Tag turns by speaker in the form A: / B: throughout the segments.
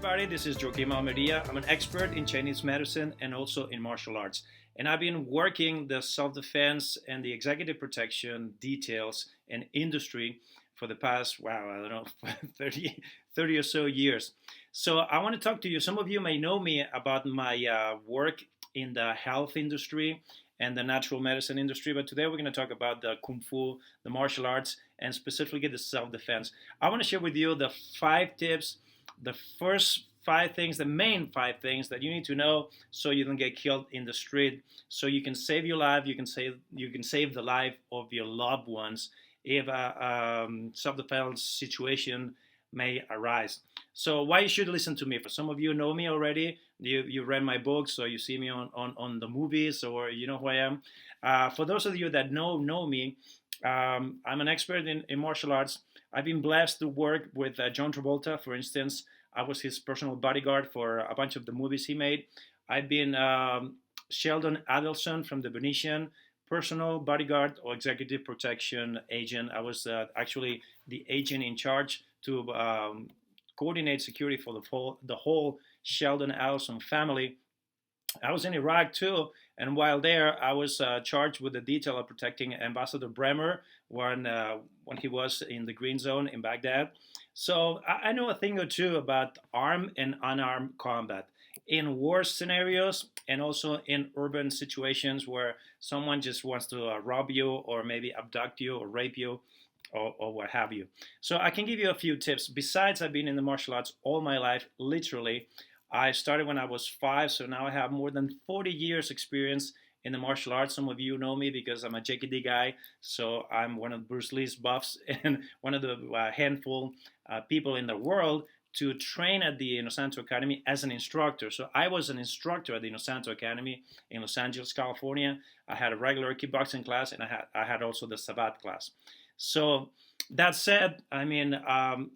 A: everybody, this is JOAQUIM ALMERIA. I'm an expert in Chinese medicine and also in martial arts. And I've been working the self-defense and the executive protection details and industry for the past, wow, I don't know, 30 or so years. So I want to talk to you. Some of you may know me about my work in the health industry and the natural medicine industry, but today we're going to talk about the Kung Fu, the martial arts, and specifically the self-defense. I want to share with you the 5 tips, the first 5 things, the main 5 things that you need to know so you don't get killed in the street, so you can save your life, you can save the life of your loved ones if a self-defense situation may arise. So why you should listen to me? For some of you know me already, you read my books, or you see me on the movies, or you know who I am. For those of you that know me, I'm an expert in martial arts. I've been blessed to work with John Travolta, for instance. I was his personal bodyguard for a bunch of the movies he made. I've been Sheldon Adelson from The Venetian, personal bodyguard or executive protection agent. I was actually the agent in charge to coordinate security for the whole Sheldon Adelson family. I was in Iraq too, and while there, I was charged with the detail of protecting Ambassador Bremer when he was in the Green Zone in Baghdad. So I know a thing or two about armed and unarmed combat in war scenarios and also in urban situations where someone just wants to rob you or maybe abduct you or rape you or what have you. So I can give you a few tips. Besides, I've been in the martial arts all my life, literally. I started when I was 5, so now I have more than 40 years experience in the martial arts. Some of you know me because I'm a JEET guy, so I'm one of Bruce Lee's buffs and one of the handful people in the world to train at the Inosanto Academy as an instructor. So I was an instructor at the Inosanto Academy in Los Angeles, California. I had a regular kickboxing class, and I had also the Sabat class. So that said, I mean,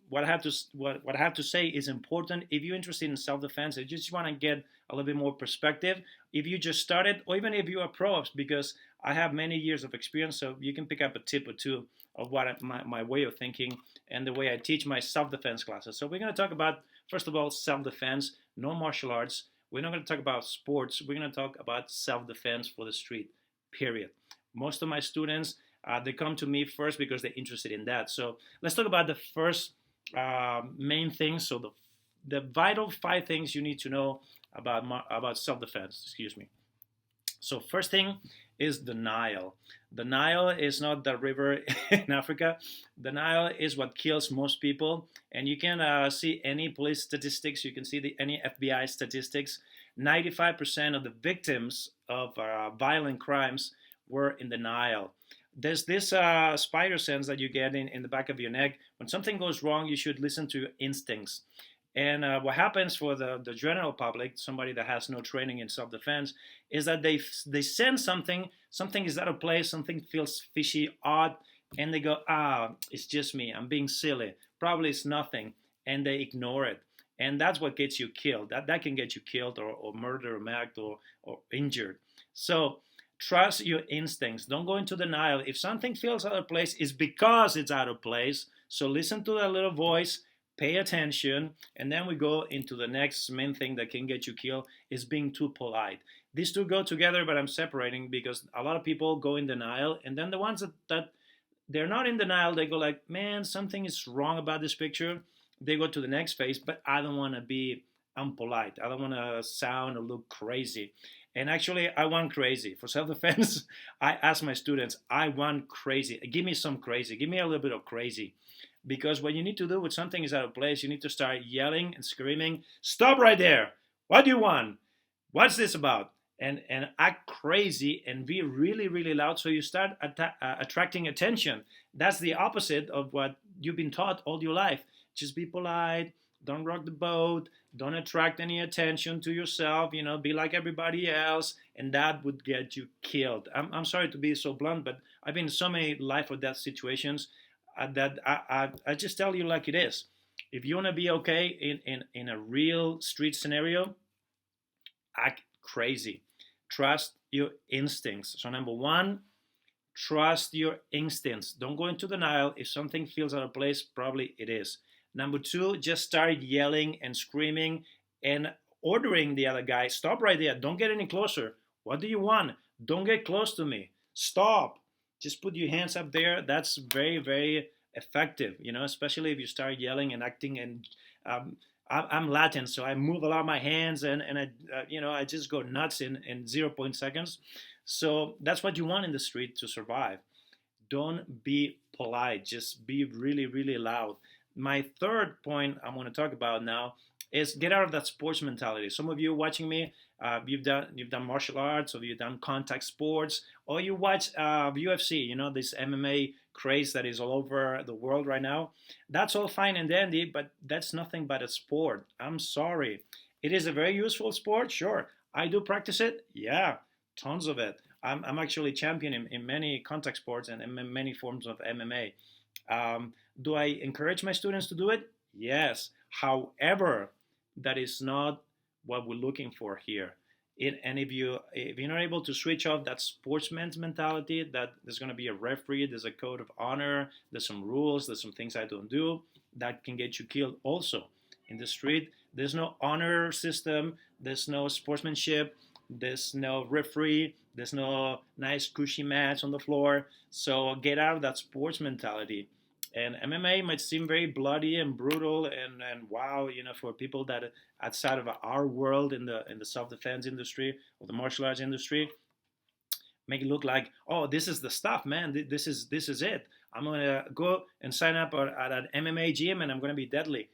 A: what I have to say is important. If you're interested in self-defense, if you just want to get a little bit more perspective, if you just started, or even if you are pros, because I have many years of experience, so you can pick up a tip or two of what my way of thinking and the way I teach my self-defense classes. So we're going to talk about, first of all, self-defense, no martial arts. We're not going to talk about sports. We're going to talk about self-defense for the street, period. Most of my students, they come to me first because they're interested in that. So let's talk about the first main thing. So the vital 5 things you need to know about self-defense. Excuse me. So first thing is the Nile. The Nile is not the river in Africa. The Nile is what kills most people. And you can see any police statistics. You can see any FBI statistics. 95% of the victims of violent crimes were in the Nile. There's this spider sense that you get in the back of your neck. When something goes wrong, you should listen to your instincts. And what happens for the general public, somebody that has no training in self-defense, is that they sense something is out of place, something feels fishy, odd, and they go, it's just me, I'm being silly, probably it's nothing, and they ignore it. And that's what gets you killed. That can get you killed or murdered or injured. So trust your instincts. Don't go into denial. If something feels out of place, it's because it's out of place. So listen to that little voice, pay attention, and then we go into the next main thing that can get you killed is being too polite. These two go together, but I'm separating because a lot of people go in denial, and then the ones that they're not in denial, they go like, man, something is wrong about this picture. They go to the next phase, but I don't want to be unpolite. I don't want to sound or look crazy. And actually, I want crazy. For self-defense, I ask my students, I want crazy. Give me some crazy. Give me a little bit of crazy. Because what you need to do when something is out of place, you need to start yelling and screaming, stop right there. What do you want? What's this about? And act crazy and be really, really loud so you start attracting attention. That's the opposite of what you've been taught all your life. Just be polite. Don't rock the boat. Don't attract any attention to yourself. Be like everybody else, and that would get you killed. I'm sorry to be so blunt, but I've been in so many life or death situations that I just tell you like it is. If you want to be okay in a real street scenario, act crazy. Trust your instincts. So number 1, trust your instincts. Don't go into denial. If something feels out of place, probably it is. Number two, just start yelling and screaming and ordering the other guy, stop right there, don't get any closer. What do you want? Don't get close to me. Stop. Just put your hands up there. That's very, very effective, especially if you start yelling and acting. And I'm Latin, so I move a lot of my hands, and I just go nuts in 0.seconds. So that's what you want in the street to survive. Don't be polite, just be really, really loud. My third point I'm going to talk about now is get out of that sports mentality. Some of you watching me, you've done martial arts, or you've done contact sports, or you watch UFC, this MMA craze that is all over the world right now. That's all fine and dandy, but that's nothing but a sport. I'm sorry. It is a very useful sport, sure. I do practice it, yeah, tons of it. I'm actually champion in many contact sports and in many forms of MMA. Do I encourage my students to do it? Yes. However, that is not what we're looking for here. And if you're not able to switch off that sportsman's mentality, that there's going to be a referee, there's a code of honor, there's some rules, there's some things I don't do that can get you killed. Also, in the street, there's no honor system, there's no sportsmanship, there's no referee, there's no nice cushy match on the floor. So get out of that sports mentality. And MMA might seem very bloody and brutal and wow, for people that are outside of our world in the self-defense industry or the martial arts industry, make it look like, oh, this is the stuff, man. This is it. I'm gonna go and sign up at an MMA gym and I'm gonna be deadly.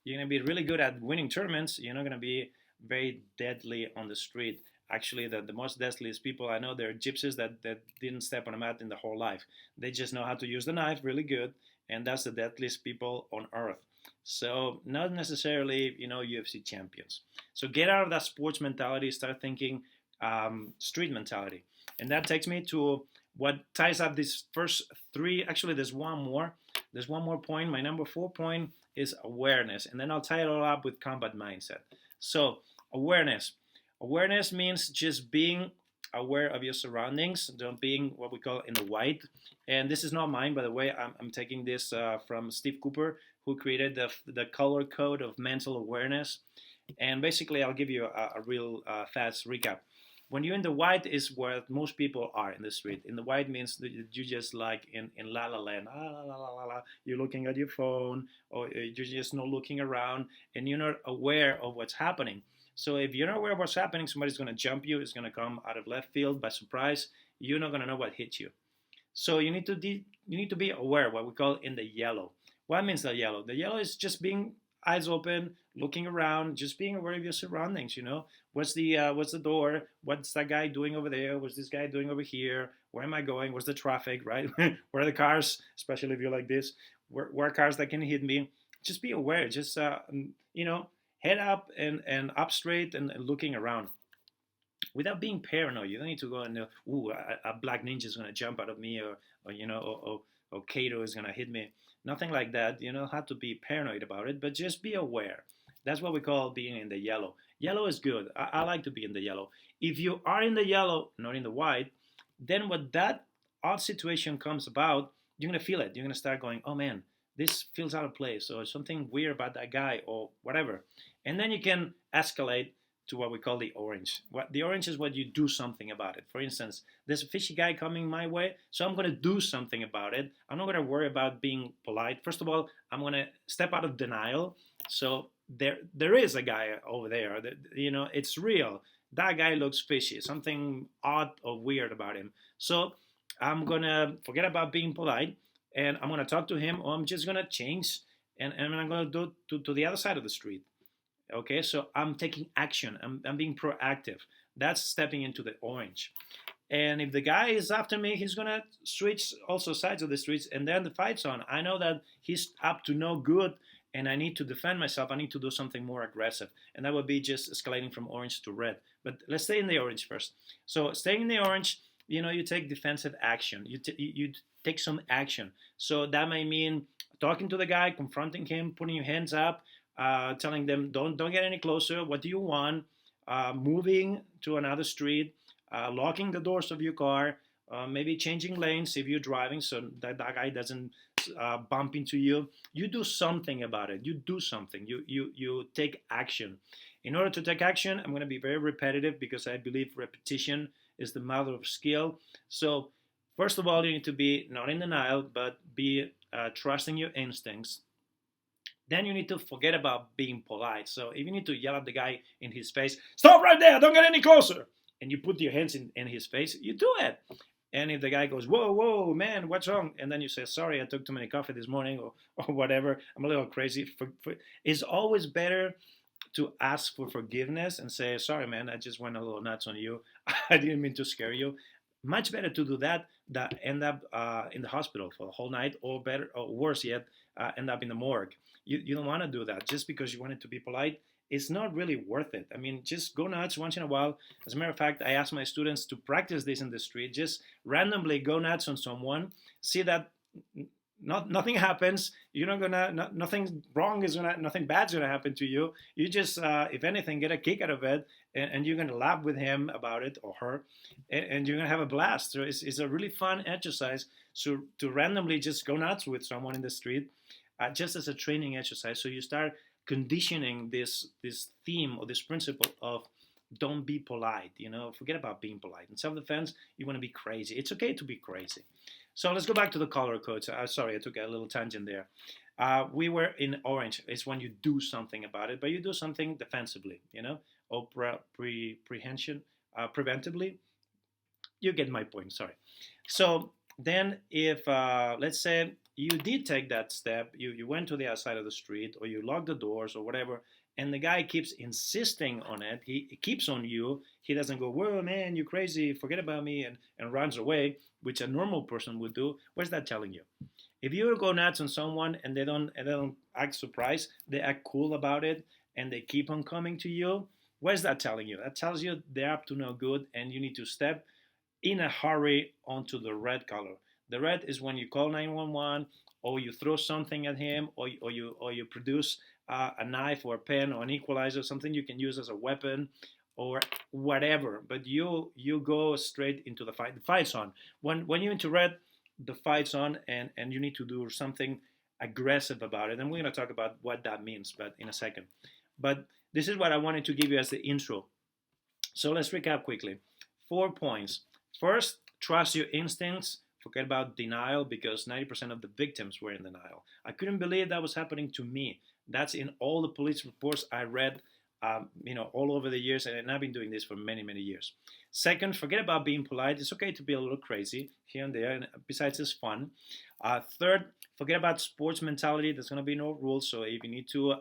A: You're gonna be really good at winning tournaments. You're not gonna be very deadly on the street. Actually, the most deadliest people I know, they're gypsies that didn't step on a mat in the whole life. They just know how to use the knife really good, and that's the deadliest people on earth. So not necessarily, UFC champions. So get out of that sports mentality, start thinking street mentality. And that takes me to what ties up these first three. Actually, there's one more. There's one more point. My number 4 point is awareness. And then I'll tie it all up with combat mindset. So awareness. Awareness means just being aware of your surroundings, don't being what we call in the white. And this is not mine, by the way. I'm taking this from Steve Cooper, who created the color code of mental awareness. And basically, I'll give you a real fast recap. When you're in the white is where most people are in the street. In the white means that you just like in la la land, la la la la. You're looking at your phone, or you're just not looking around, and you're not aware of what's happening. So if you're not aware of what's happening, somebody's going to jump you. It's going to come out of left field by surprise. You're not going to know what hit you. So you need to be aware, what we call in the yellow. What means the yellow? The yellow is just being eyes open, looking around, just being aware of your surroundings. What's the door? What's that guy doing over there? What's this guy doing over here? Where am I going? What's the traffic? Right? Where are the cars? Especially if you're like this, where are cars that can hit me? Just be aware. Just head up and up straight and looking around without being paranoid. You don't need to go and a black ninja is going to jump out of me, or Kato is going to hit me. Nothing like that. You don't have to be paranoid about it, but just be aware. That's what we call being in the yellow. Yellow is good. I like to be in the yellow. If you are in the yellow, not in the white, then when that odd situation comes about, you're going to feel it. You're going to start going, oh man, this feels out of place, or something weird about that guy, or whatever. And then you can escalate to what we call the orange. The orange is what you do something about it. For instance, there's a fishy guy coming my way, so I'm going to do something about it. I'm not going to worry about being polite. First of all, I'm going to step out of denial. So there is a guy over there. It's real. That guy looks fishy. Something odd or weird about him. So I'm going to forget about being polite, and I'm going to talk to him, or I'm just going to change, and I'm going to do to the other side of the street. Okay, so I'm taking action. I'm being proactive. That's stepping into the orange. And if the guy is after me, he's going to switch also sides of the streets, and then the fight's on. I know that he's up to no good, and I need to defend myself. I need to do something more aggressive. And that would be just escalating from orange to red. But let's stay in the orange first. So staying in the orange, you take defensive action. You take some action. So that may mean talking to the guy, confronting him, putting your hands up, telling them don't get any closer. What do you want? Moving to another street, locking the doors of your car, maybe changing lanes if you're driving, so that guy doesn't bump into you, you do something about it. You do something. You take action. In order to take action, I'm going to be very repetitive because I believe repetition is the mother of skill. So first of all, you need to be not in denial, but be trusting your instincts. Then you need to forget about being polite. So if you need to yell at the guy in his face, stop right there, don't get any closer, and you put your hands in his face, you do it. And if the guy goes, whoa, man, what's wrong? And then you say, sorry, I took too many coffee this morning, or whatever, I'm a little crazy. It's always better to ask for forgiveness and say, sorry, man, I just went a little nuts on you. I didn't mean to scare you. Much better to do that than end up in the hospital for the whole night, or better, or worse yet, end up in the morgue. You don't want to do that just because you want it to be polite. It's not really worth it. I mean, just go nuts once in a while. As a matter of fact, I ask my students to practice this in the street. Just randomly go nuts on someone. See that nothing happens. You're not gonna, nothing wrong is gonna, nothing bad's gonna happen to you. You just, if anything, get a kick out of it, and you're gonna laugh with him about it or her, and you're gonna have a blast. So it's a really fun exercise. So to randomly just go nuts with someone in the street, just as a training exercise. So you start conditioning this theme or this principle of don't be polite. Forget about being polite. In self-defense, you want to be crazy. It's okay to be crazy. So let's go back to the color codes. Sorry, I took a little tangent there. We were in orange. It's when you do something about it, but you do something defensively, or preventively. You get my point, sorry. So then if, let's say, you did take that step, you went to the outside of the street, or you locked the doors or whatever, and the guy keeps insisting on it, he keeps on you, he doesn't go, whoa, man, you crazy, forget about me, and runs away, which a normal person would do. What's that telling you? If you go nuts on someone and they don't act surprised, they act cool about it, and they keep on coming to you, what is that telling you? That tells you they're up to no good, and you need to step in a hurry onto the red color. The red is when you call 911, or you throw something at him, or you produce a knife or a pen or an equalizer, something you can use as a weapon or whatever. But you go straight into the fight. The fight's on. When you're into red, the fight's on, and you need to do something aggressive about it. And we're going to talk about what that means, but in a second. But this is what I wanted to give you as the intro. So let's recap quickly. 4 points. First, trust your instincts. Forget about denial, because 90% of the victims were in denial. I couldn't believe that was happening to me. That's in all the police reports I read, all over the years, and I've been doing this for many, many years. Second, forget about being polite. It's okay to be a little crazy here and there, and besides, it's fun. Third, forget about sports mentality. There's going to be no rules, so if you need to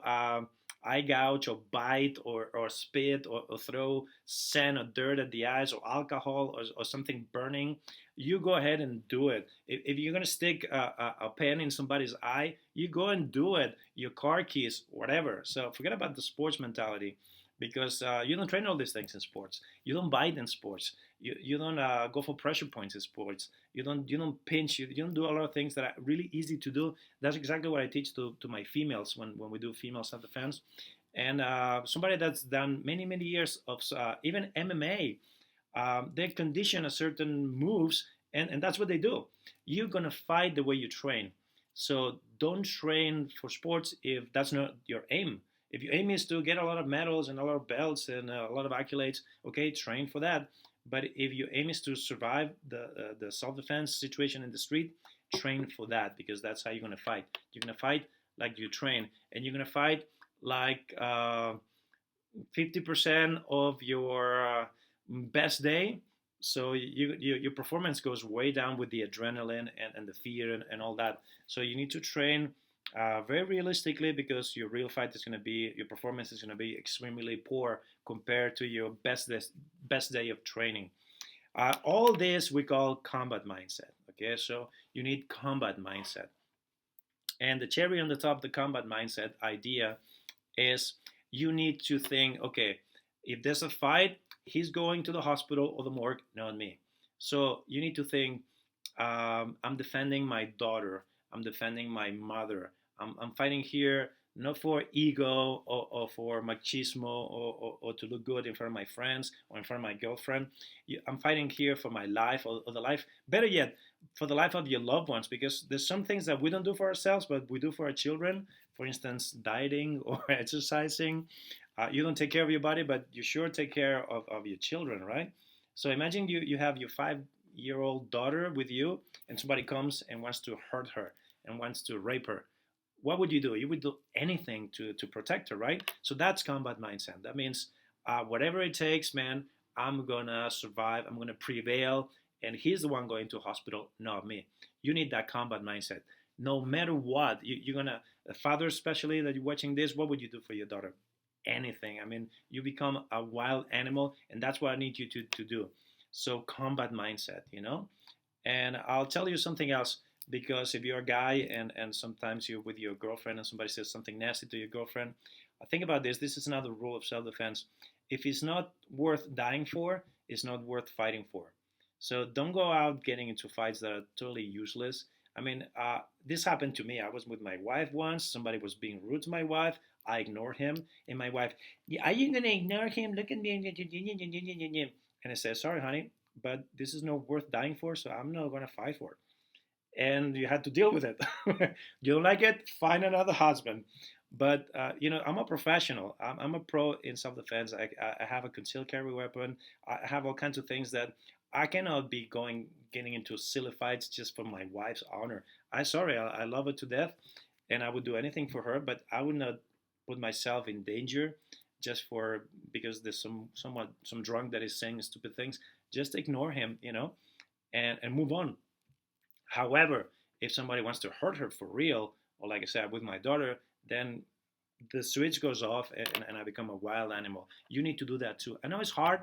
A: eye gouge or bite or spit or throw sand or dirt at the eyes, or alcohol or something burning, you go ahead and do it. If you're going to stick a pen in somebody's eye, you go and do it. Your car keys, whatever. So forget about the sports mentality, because you don't train all these things in sports. You don't bite in sports. You don't go for pressure points in sports. You don't pinch. You don't do a lot of things that are really easy to do. That's exactly what I teach to my females when we do female self-defense. And somebody that's done many, many years of even MMA, they condition a certain moves, and that's what they do. You're going to fight the way you train. So don't train for sports if that's not your aim. If your aim is to get a lot of medals and a lot of belts and a lot of accolades, okay, train for that. But if your aim is to survive the self-defense situation in the street, train for that, because that's how you're going to fight. You're going to fight like you train, and you're going to fight like 50% of your best day. So your performance goes way down with the adrenaline and the fear and all that. So you need to train very realistically, because your real fight is going to be, your performance is going to be extremely poor compared to your best day of training. All this we call combat mindset. Okay, so you need combat mindset. And the cherry on the top of the combat mindset idea is you need to think, okay, if there's a fight, he's going to the hospital or the morgue, not me. So you need to think, I'm defending my daughter. I'm defending my mother. I'm fighting here not for ego or for machismo or to look good in front of my friends or in front of my girlfriend. I'm fighting here for my life or the life, better yet, for the life of your loved ones, because there's some things that we don't do for ourselves, but we do for our children. For instance, dieting or exercising. You don't take care of your body, but you sure take care of your children, right? So imagine you have your 5-year-old daughter with you, and somebody comes and wants to hurt her and wants to rape her. What would you do? You would do anything to protect her, right? So that's combat mindset. That means whatever it takes, man, I'm gonna survive. I'm gonna prevail, and he's the one going to hospital, not me. You need that combat mindset. No matter what, you're gonna. A father, especially that you're watching this, what would you do for your daughter? Anything. I mean, you become a wild animal, and that's what I need you to do. So combat mindset, you know. And I'll tell you something else, because if you're a guy and sometimes you're with your girlfriend and somebody says something nasty to your girlfriend, think about this. This is another rule of self-defense. If it's not worth dying for, it's not worth fighting for. So don't go out getting into fights that are totally useless. I mean, this happened to me. I was with my wife once. Somebody was being rude to my wife. I ignored him. And my wife, yeah, are you going to ignore him? Look at me. And I said, sorry, honey, but this is not worth dying for, so I'm not going to fight for it. And you had to deal with it. You don't like it? Find another husband. But I'm a professional. I'm a pro in self-defense. I have a concealed carry weapon. I have all kinds of things that I cannot be getting into silly fights just for my wife's honor. I love her to death, and I would do anything for her. But I would not put myself in danger just for because there's some drunk that is saying stupid things. Just ignore him, and move on. However, if somebody wants to hurt her for real, or like I said with my daughter, then the switch goes off and I become a wild animal. You need to do that too. I know it's hard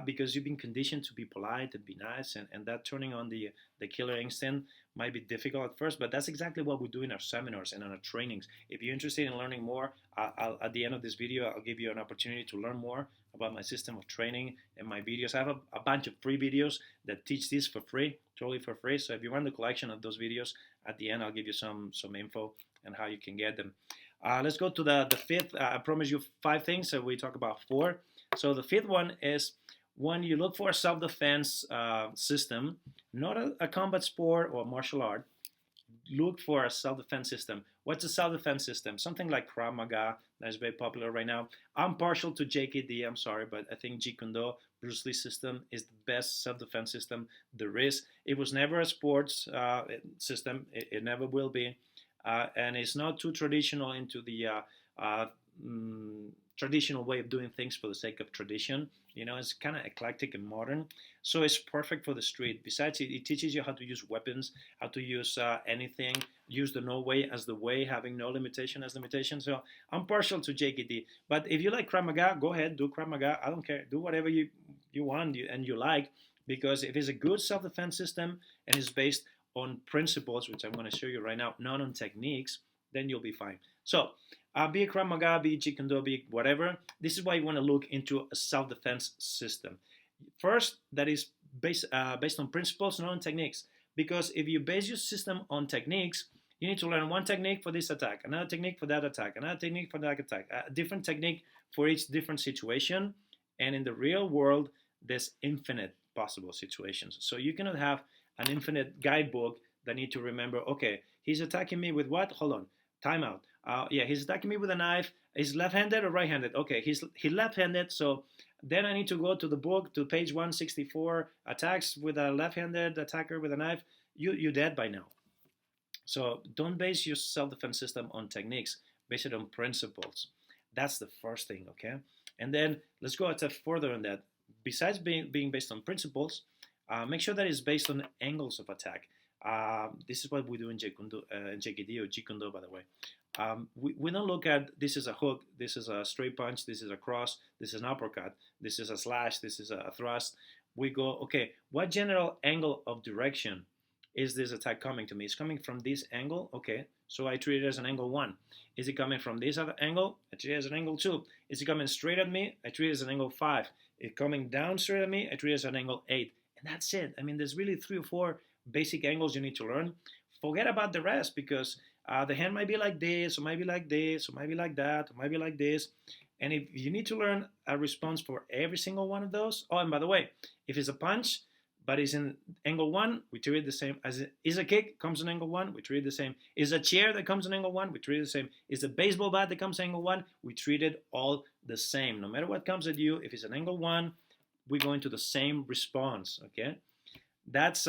A: because you've been conditioned to be polite and be nice, and that turning on the killer instinct might be difficult at first, but that's exactly what we do in our seminars and in our trainings. If you're interested in learning more, at the end of this video, I'll give you an opportunity to learn more about my system of training and my videos. I have a bunch of free videos that teach this for free, totally for free. So if you want the collection of those videos, at the end, I'll give you some info and how you can get them. Let's go to the fifth. I promise you 5 things, so we talk about 4. So the fifth one is when you look for a self-defense system, not a combat sport or martial art, look for a self-defense system. What's a self-defense system? Something like Krav Maga, that is very popular right now. I'm partial to JKD, I'm sorry, but I think Jeet Kune Do, Bruce Lee system, is the best self-defense system there is. It was never a sports system. It never will be. And it's not too traditional into the traditional way of doing things for the sake of tradition. It's kind of eclectic and modern. So it's perfect for the street. Besides, it teaches you how to use weapons, how to use anything, use the no way as the way, having no limitation as limitation. So I'm partial to JKD. But if you like Krav Maga, go ahead, do Krav Maga. I don't care. Do whatever you want and you like. Because if it's a good self-defense system and it's based on principles, which I'm going to show you right now, not on techniques, then you'll be fine. So be it Krav Maga, be it Jeet Kune Do, be it whatever, this is why you want to look into a self-defense system. First, that is based on principles, not on techniques. Because if you base your system on techniques, you need to learn one technique for this attack, another technique for that attack, another technique for that attack, a different technique for each different situation. And in the real world, there's infinite possible situations. So you cannot have an infinite guidebook that need to remember, okay, he's attacking me with what? Hold on, time out. Yeah, he's attacking me with a knife. Is left-handed or right-handed? Okay, he's left-handed, so then I need to go to the book to page 164, attacks with a left-handed attacker with a knife. You're dead by now. So don't base your self-defense system on techniques. Base it on principles. That's the first thing, okay? And then let's go a step further on that. Besides being based on principles, make sure that it's based on angles of attack. This is what we do in JKD or Jeet Kune Do, by the way. We don't look at this is a hook, this is a straight punch, this is a cross, this is an uppercut, this is a slash, this is a thrust. We go, okay, what general angle of direction is this attack coming to me? It's coming from this angle, okay, so I treat it as an angle 1. Is it coming from this other angle? I treat it as an angle 2. Is it coming straight at me? I treat it as an angle 5. Is it coming down straight at me? I treat it as an angle 8. And that's it. I mean, there's really 3 or 4 basic angles you need to learn. Forget about the rest because The hand might be like this, or might be like this, or might be like that, or might be like this. And if you need to learn a response for every single one of those, oh, and by the way, if it's a punch, but it's in angle one, we treat it the same. As it is a kick, comes in angle one, we treat it the same. Is a chair that comes in angle one, we treat it the same. Is a baseball bat that comes in angle one, we treat it all the same. No matter what comes at you, if it's an angle one, we go into the same response, okay? That's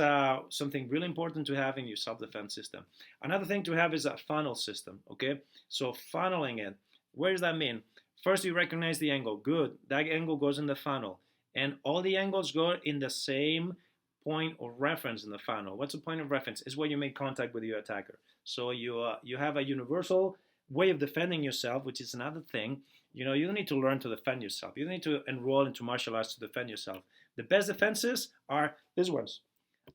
A: something really important to have in your self-defense system. Another thing to have is a funnel system, okay? So funneling it, what does that mean? First, you recognize the angle. Good. That angle goes in the funnel. And all the angles go in the same point of reference in the funnel. What's the point of reference? It's where you make contact with your attacker. So you have a universal way of defending yourself, which is another thing. You know, you don't need to learn to defend yourself. You don't need to enroll into martial arts to defend yourself. The best defenses are these ones,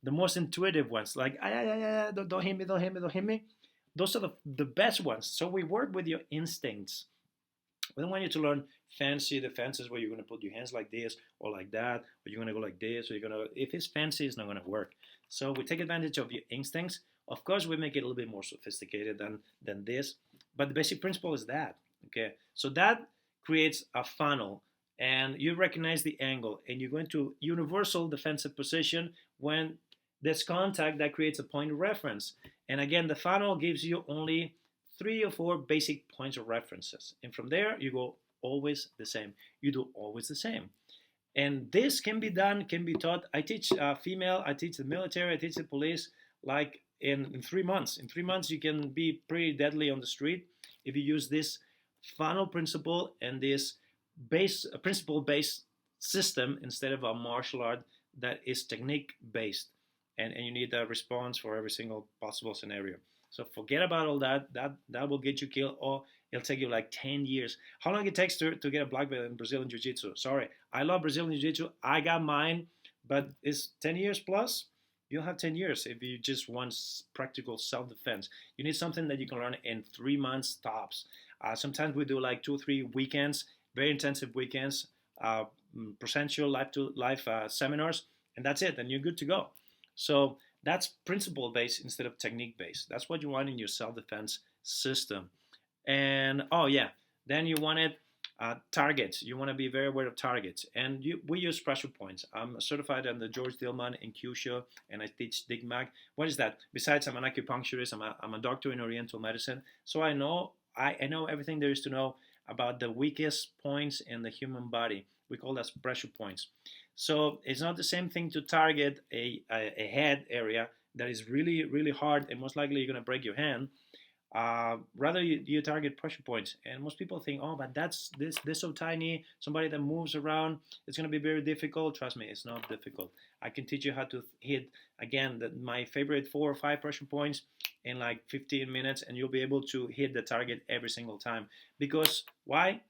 A: the most intuitive ones, like don't hit me, don't hit me, don't hit me. Those are the best ones. So we work with your instincts. We don't want you to learn fancy defenses where you're going to put your hands like this or like that, or you're going to go like this, or you're going to, if it's fancy, it's not going to work. So we take advantage of your instincts. Of course, we make it a little bit more sophisticated than this, but the basic principle is that, okay? So that creates a funnel, and you recognize the angle, and you go into universal defensive position when there's contact. That creates a point of reference. And again, the funnel gives you only 3 or 4 basic points of references. And from there, you go always the same. You do always the same. And this can be done, can be taught. I teach female, I teach the military, I teach the police, like in 3 months. In 3 months, you can be pretty deadly on the street if you use this funnel principle and this principle-based system instead of a martial art that is technique-based. And you need a response for every single possible scenario. So forget about all that. That will get you killed, or it'll take you like 10 years. How long it takes to get a black belt in Brazilian Jiu-Jitsu? Sorry, I love Brazilian Jiu-Jitsu. I got mine, but it's 10 years plus. You'll have 10 years if you just want practical self-defense. You need something that you can learn in 3 months tops. Sometimes we do like 2 or 3 weekends, very intensive weekends, presential live seminars, and that's it, and you're good to go. So that's principle-based instead of technique-based. That's what you want in your self-defense system. And, oh yeah, then you wanted targets. You want to be very aware of targets. And we use pressure points. I'm certified under George Dillman in CURSO, and I teach DIGMAC. What is that? Besides, I'm an acupuncturist. I'm a doctor in Oriental medicine. So I know everything there is to know about the weakest points in the human body. We call that pressure points. So it's not the same thing to target a head area that is really, really hard, and most likely you're going to break your hand. Rather, you target pressure points. And most people think, oh, but this so tiny, somebody that moves around, it's going to be very difficult. Trust me, it's not difficult. I can teach you how to hit, again, my favorite 4 or 5 pressure points in like 15 minutes, and you'll be able to hit the target every single time. Because, why?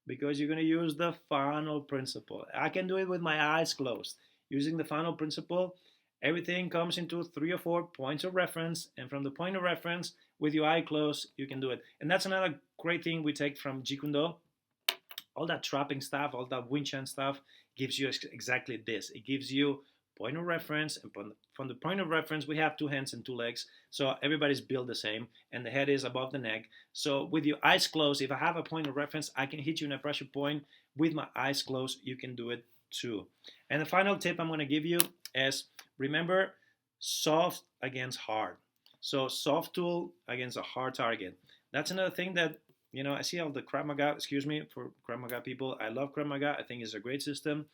A: Because you're going to use the funnel principle. I can do it with my eyes closed. Using the funnel principle, everything comes into 3 or 4 points of reference, and from the point of reference, with your eye closed, you can do it. And that's another great thing we take from Jeet Kune Do. All that trapping stuff, all that Wing Chun stuff gives you exactly this. It gives you point of reference, and from the point of reference, we have 2 hands and 2 legs, so everybody's built the same, and the head is above the neck. So with your eyes closed, if I have a point of reference, I can hit you in a pressure point. With my eyes closed, you can do it too. And the final tip I'm going to give you is, remember, soft against hard. So soft tool against a hard target. That's another thing that, I see all the Krav Maga, excuse me for Krav Maga people. I love Krav Maga. I think it's a great system.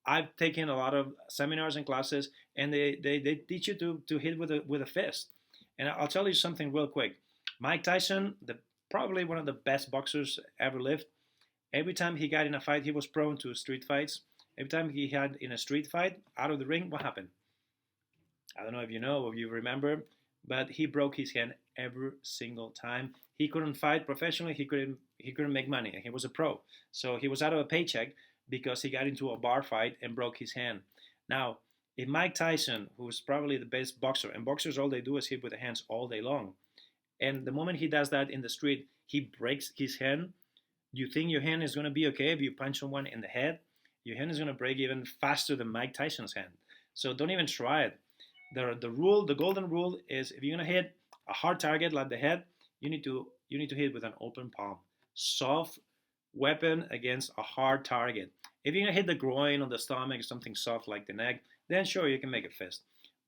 A: I've taken a lot of seminars and classes, and they teach you to hit with a fist. And I'll tell you something real quick. Mike Tyson, probably one of the best boxers ever lived. Every time he got in a fight, he was prone to street fights. Every time he had in a street fight, out of the ring, what happened? I don't know if you know or you remember, but he broke his hand every single time. He couldn't fight professionally. He couldn't make money. And he was a pro, so he was out of a paycheck because he got into a bar fight and broke his hand. Now, if Mike Tyson, who's probably the best boxer, and boxers all they do is hit with the hands all day long, and the moment he does that in the street, he breaks his hand. You think your hand is going to be okay if you punch someone in the head? Your hand is going to break even faster than Mike Tyson's hand. So don't even try it. The golden rule is, if you're going to hit a hard target like the head, you need to hit with an open palm. Soft weapon against a hard target. If you're gonna hit the groin or the stomach, something soft like the neck, then sure you can make a fist.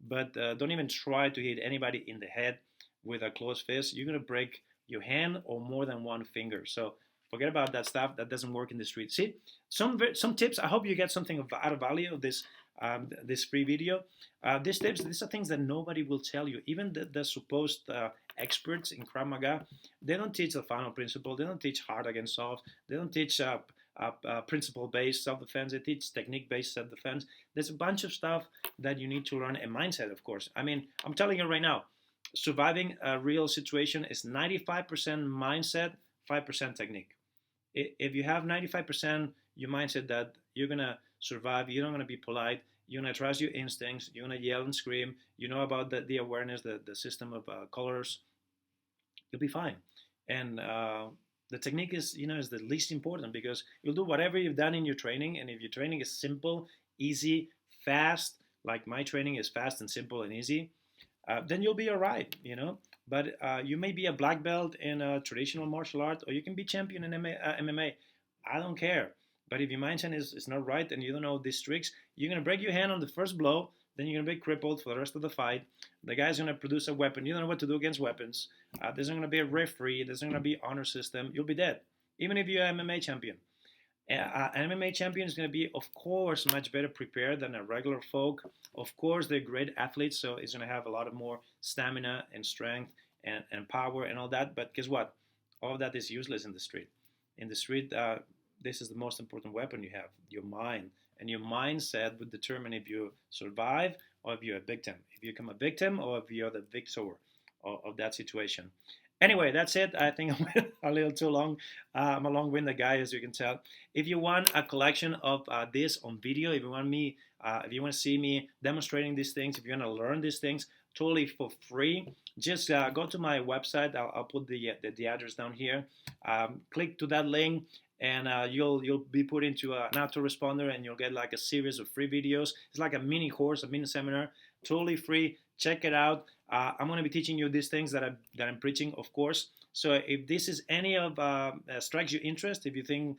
A: But don't even try to hit anybody in the head with a closed fist. You're gonna break your hand or more than one finger. So forget about that stuff. That doesn't work in the street. See, some tips. I hope you get something out of value of this free video. These tips, these are things that nobody will tell you. Even the supposed experts in Krav Maga, they don't teach the final principle. They don't teach hard against soft. They don't teach principle-based self-defense. They teach technique-based self-defense. There's a bunch of stuff that you need to learn, and mindset, of course. I mean, I'm telling you right now, surviving a real situation is 95% mindset, 5% technique. If you have 95% your mindset that you're gonna survive, you're not gonna be polite, you're gonna trust your instincts, you're gonna yell and scream, you know about the awareness, the system of colors, you'll be fine. And the technique is, is the least important, because you'll do whatever you've done in your training, and if your training is simple, easy, fast, like my training is fast and simple and easy, then you'll be all right, But you may be a black belt in a traditional martial art, or you can be champion in MMA. I don't care. But if your mindset is not right and you don't know these tricks, you're going to break your hand on the first blow, then you're going to be crippled for the rest of the fight. The guy's going to produce a weapon. You don't know what to do against weapons. There's not going to be a referee. There's not going to be honor system. You'll be dead, even if you're an MMA champion. An MMA champion is going to be, of course, much better prepared than a regular folk. Of course, they're great athletes, so it's going to have a lot of more stamina and strength and power and all that. But guess what? All of that is useless in the street. In the street, this is the most important weapon you have, your mind. And your mindset would determine if you survive or if you're a victim. If you become a victim or if you're the victor of that situation. Anyway, that's it. I think I went a little too long. I'm a long-winded guy, as you can tell. If you want a collection of this on video, if you want to see me demonstrating these things, if you want to learn these things totally for free, just go to my website. I'll put the address down here. Click to that link, and you'll be put into an autoresponder, and you'll get like a series of free videos. It's like a mini course, a mini seminar, totally free. Check it out. I'm going to be teaching you these things that I'm preaching, of course. So if this is any of strikes your interest, if you think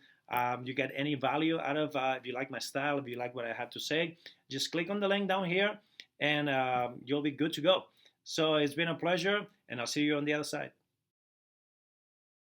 A: you get any value out of, if you like my style, if you like what I have to say, just click on the link down here, and you'll be good to go. So it's been a pleasure, and I'll see you on the other side.